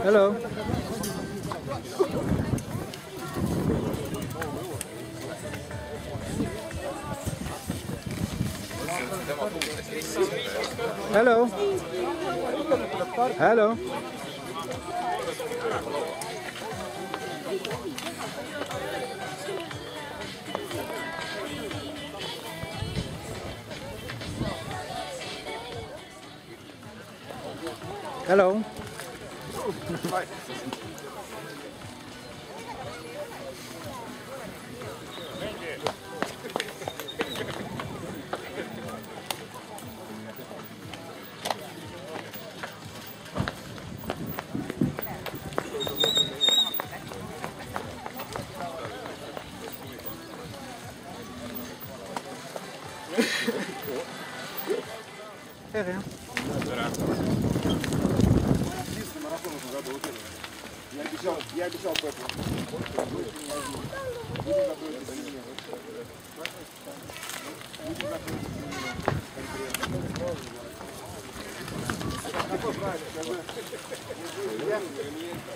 Hello. Hello. Hello. Hello. Hi. Rien.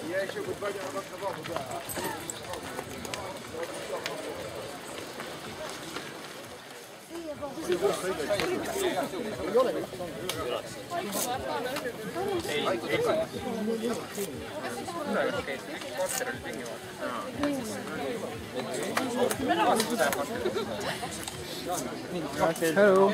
Я еще бы 2 дня назад сказал, да. Hello.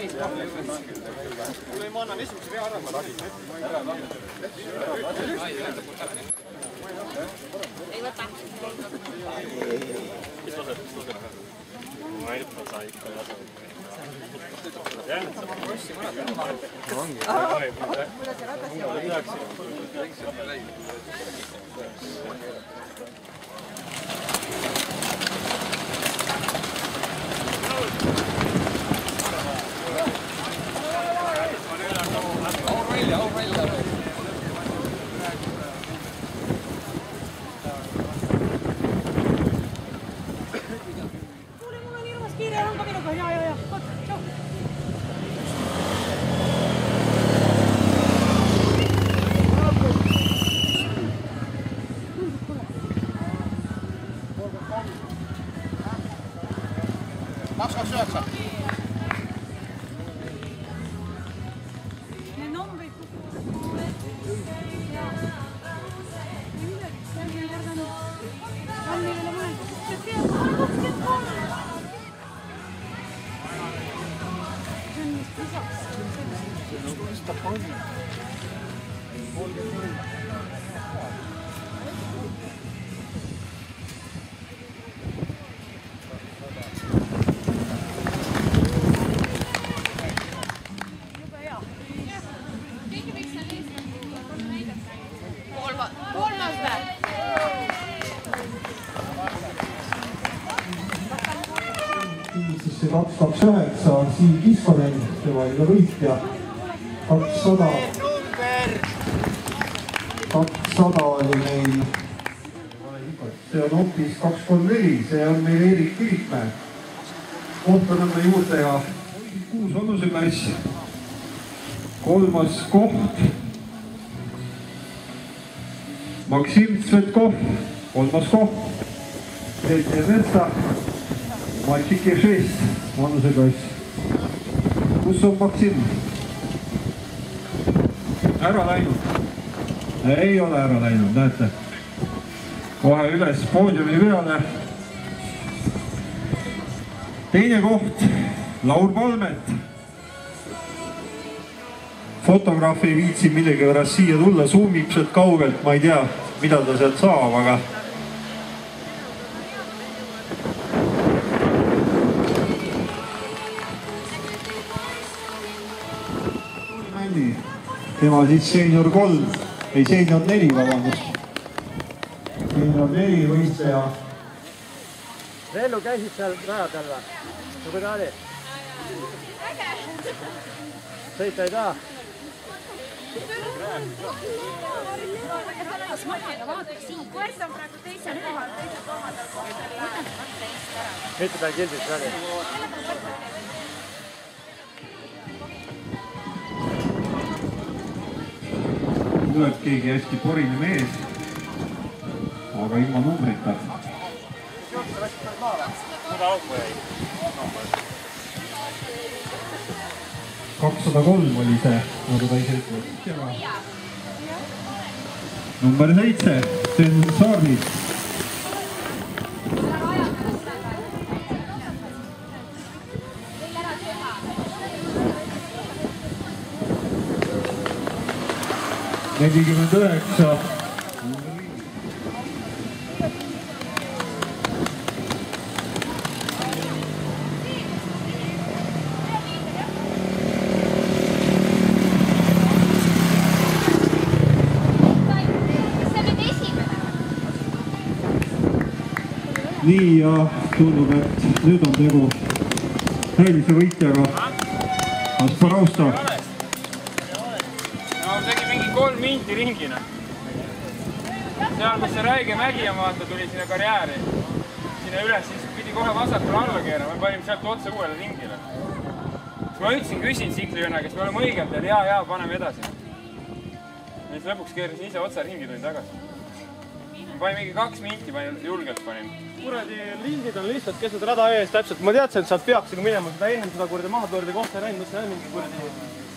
See 229 on Siim Kiskonen, tema oli ka võitja. 200 oli meil, see on hoopis 234, see on meil Eerik Kirikmäe. Kohtlanemme juurde ja 6 vannuseklass, 3. koht Maksim Tsvetkov, 3. koht Peeter Metsa, Mačike 6 vanuseklass. Kus on Maksim? Ära läinud? Ei ole ära läinud, näete. Kohe üles poodiumi peale. Teine koht, Laur Palmet. Fotograaf ei viitsi millegi võrras siia tulla, zoomib sealt kaugelt, ma ei tea, mida ta sealt saab, aga tema siis seenior 3, ei seenior 4, vabandust. Seenior 4 võistleja. Vellu käisid seal rajadel või? Nagu ta oli? Sõita ei taha? Koert on praegu teisel kohal, Mitte ta kildis väli? tuleb keegi hästi poriline mees, aga ilma numbrita. 203 oli see, nagu ta ise ütles. Number 7, Sten Saarnis. Nelikümmend 9. Nii ja tundub, et nüüd on tegu tõelise võitjaga. Asparausta. No tegi mingi 3 minti ringina. Seal, kus see räige mägi on, vaata, tuli sinna karjääri. Sinna üles, siis pidi kohe vasakule alla keerama. Me panime sealt otse uuele ringile. Siis ma ütlesin, küsin tsiklivenna, kes me oleme õigelt, et jaa, paneme edasi. Ja siis lõpuks keerasin ise otsa ringi tulin tagasi. Ma panin mingi 2 minti, julgelt panin. Kuradi lindid on lihtsalt keset rada ees täpselt. Ma teadsin, et sealt peaks minema seda ennem seda kuradi mahapöörde kohta näinud, mõtlesin, et mingi kuradi...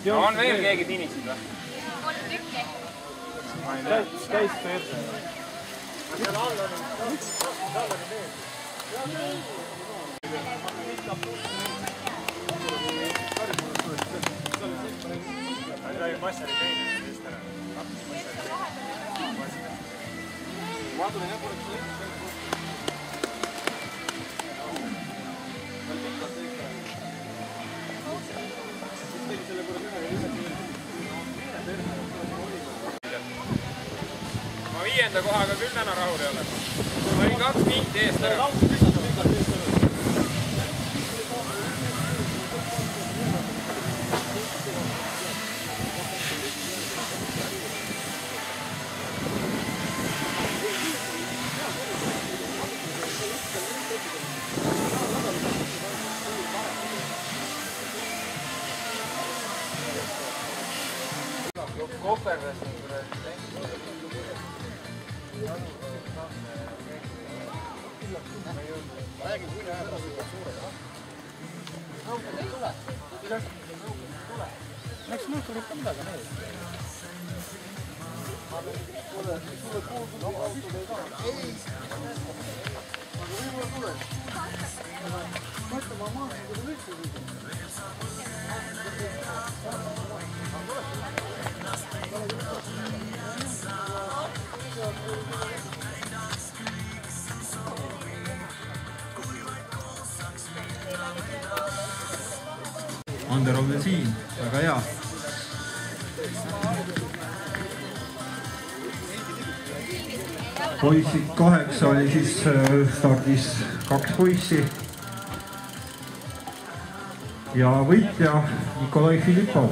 No on veel keegi finisid või? 3 tükki. Käis perse. Seal all oli Massari teine vist ära. Ma tulin jah korraks ma 5. kohaga küll täna rahul ei ole. Ma olin 2 minti eest ära. Koperdas on räägin kuni aja pärast suurega. Nõukad ei tule. Läks nõukad ikka midagi neil. Sulle kuuldu autod ei saa. Ei. Aga võib-olla tuleb. Mõtle, ma maaksin, kui ta üldse viib. Ander on veel siin, väga hea. Poissid 8 oli siis stardis 2 poissi. Ja võitja Nikolai Filippov.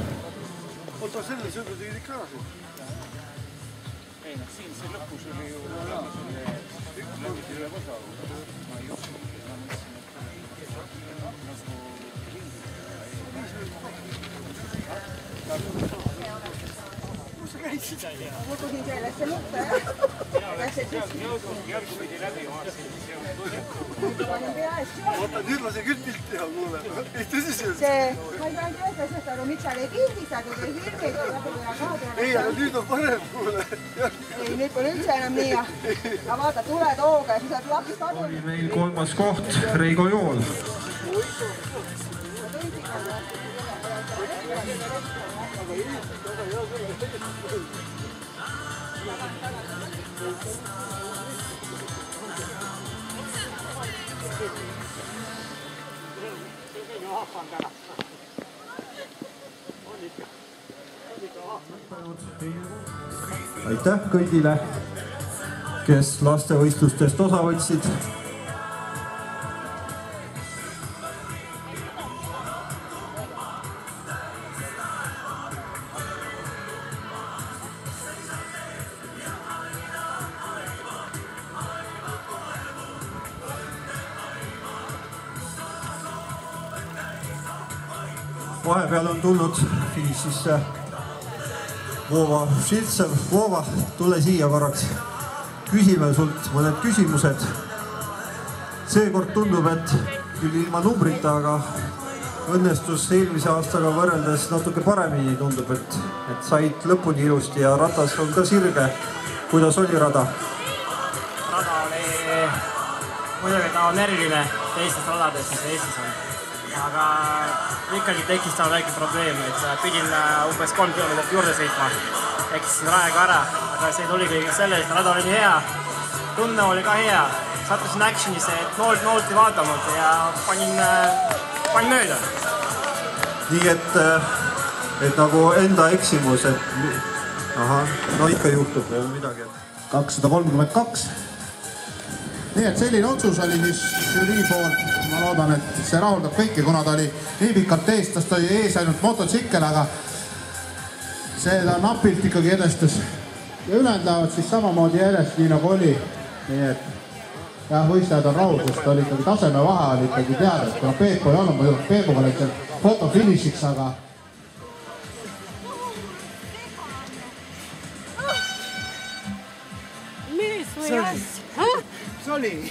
Oota, selle sõndu tegid ikka ära siin? Ei, siin see lõpus oli ju läbi üle osa. Ma ei usu. Kus sa käisid? Ma tulin sellesse mõtte, Oota, nüüd ma see küll pilti teha, kuule. Ei tõsiselt. ma ei saa tõesti aru, miks seal ei pildistatud või filmid. Ei, aga nüüd on parem, kuule. Ei, nüüd pole üldse enam nii. Aga vaata, tuled hooga ja siis saad lapsist aru. Oli meil 3. koht Reigo Jool. Aitäh kõigile, kes lastevõistlustest osa võtsid. Vahepeal on tulnud finišisse Vova Šiltsev. Vova, tule siia korraks. Küsime sult mõned küsimused. Seekord tundub, et küll ilma numbrita, aga õnnestus eelmise aastaga võrreldes natuke paremini tundub, et said lõpuni ilusti ja ratas on ka sirge. Kuidas oli rada? Rada oli muidugi ta on eriline teistest radadest, mis Eestis on. Aga ikkagi tekkis ta väike probleem, et pidin umbes 3 kilomeetrit juurde sõitma. Eksisin raega ära, aga see tuli kõige sellest, rada oli nii hea. Tunne oli ka hea. Sattusin actionisse, et noolti vaatamalt ja panin mööda. Nii et nagu enda eksimus, et no ikka juhtub midagi. 232. Nii et selline otsus oli siis žürii poolt. Ma loodan, et see rahuldab kõiki, kuna ta oli nii pikalt ees, ta oli ees ainult mototsikkel, aga see ta napilt ikkagi edestas. Ja ülejäänud lähevad siis samamoodi järjest, nii nagu oli. Nii et jah, võistajad on rahul, sest oli ikkagi taseme vahe oli ikkagi teada, et kuna Peepo ei olnud, ma juhul Peepoga olid seal fotofinišiks, aga Sorry.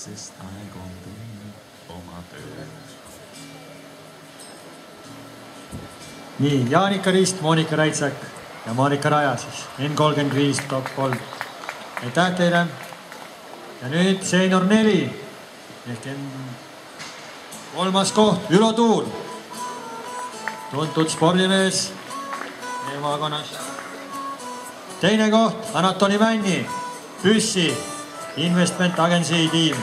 Sest aeg on teinud oma töö. Nii, Jaanika Rist, Monika Räitsak ja Monika Raja siis. N35 top 3. Aitäh teile. Ja nüüd senior 4. Ehk kolmas koht, Ülo Tuul. Tuntud spordimees meie maakonnas. Teine koht, Anatoli Männi, Püssi, Investment Agency tiim.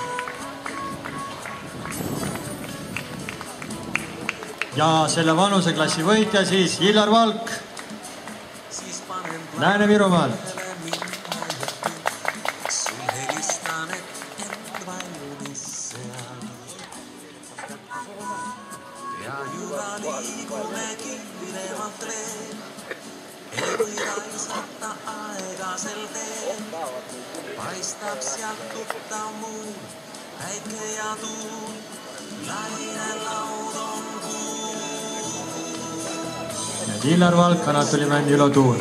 Ja selle vanuseklassi võitja siis Illar Valk Lääne-Virumaalt. Helistan, et end valmis seal. paistab sealt tuttav muu, päike ja tuul, laine laud on kuul. Ja Illar Valk, Anatoli Mänd, Ülo Tuul.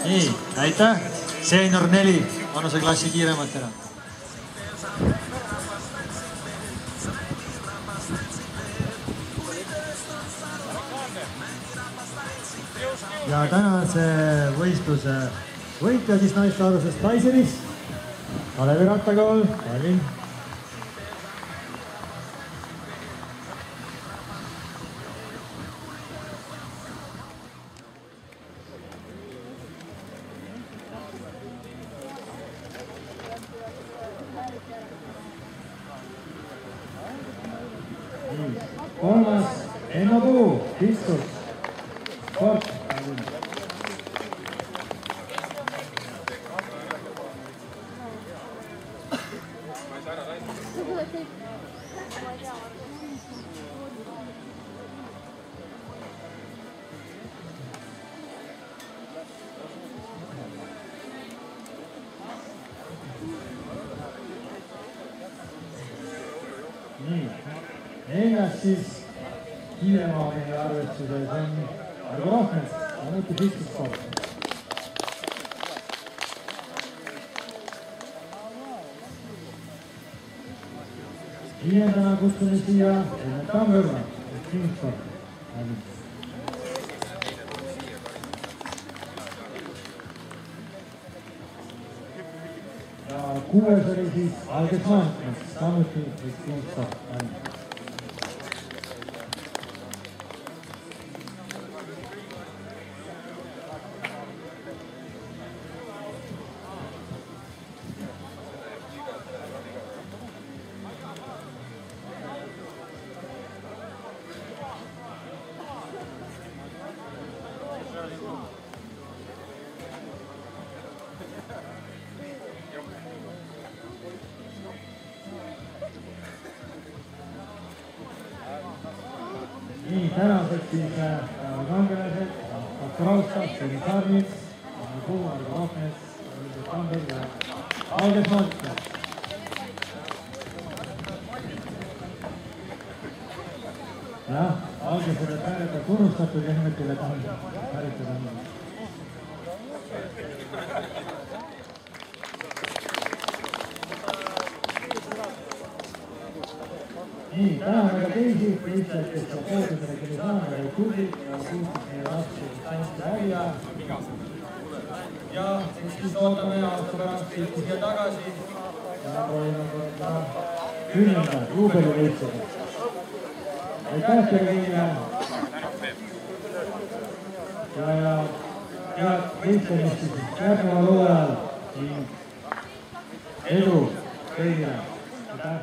Nii, aitäh! Senior 4, vanuseklassi kiirematena. Ja tänase võistluse võitja siis naistlaadusest Taiseris, Kalevi Rattakool, Tallinn. Kolmas Enno Puu, Pistus, Sport. Nii, neljas siis kiiremaani arvestuses on Argo Rohmets, samuti Pistussport. Viiendana kutsume siia Tammurma, Pistussport. Ja kuues oli siis Alges Maantmees, samuti Pistussport. Nii, tänased siis kangelased, Akko Raustas, Tõnis Sarnits, Anne Puu, Argo Rohmets, Ilves Tamberg ja Alges Maantmees. Jah, Alges on hääletajad unustatud ja nimelt üle hääletada on. Nii, täname ka teisi võistlejaid, kes on poodidele, kelle saame ja tublid ja suhtud meie lapsi tansti välja. Ja siis ootame aasta pärast siia tagasi ja proovime korda 10. juubelivõistlusega. Aitäh teile kõigile! Ja head võistlemist siis järgneval hooajal ning edu kõigile! Aitäh!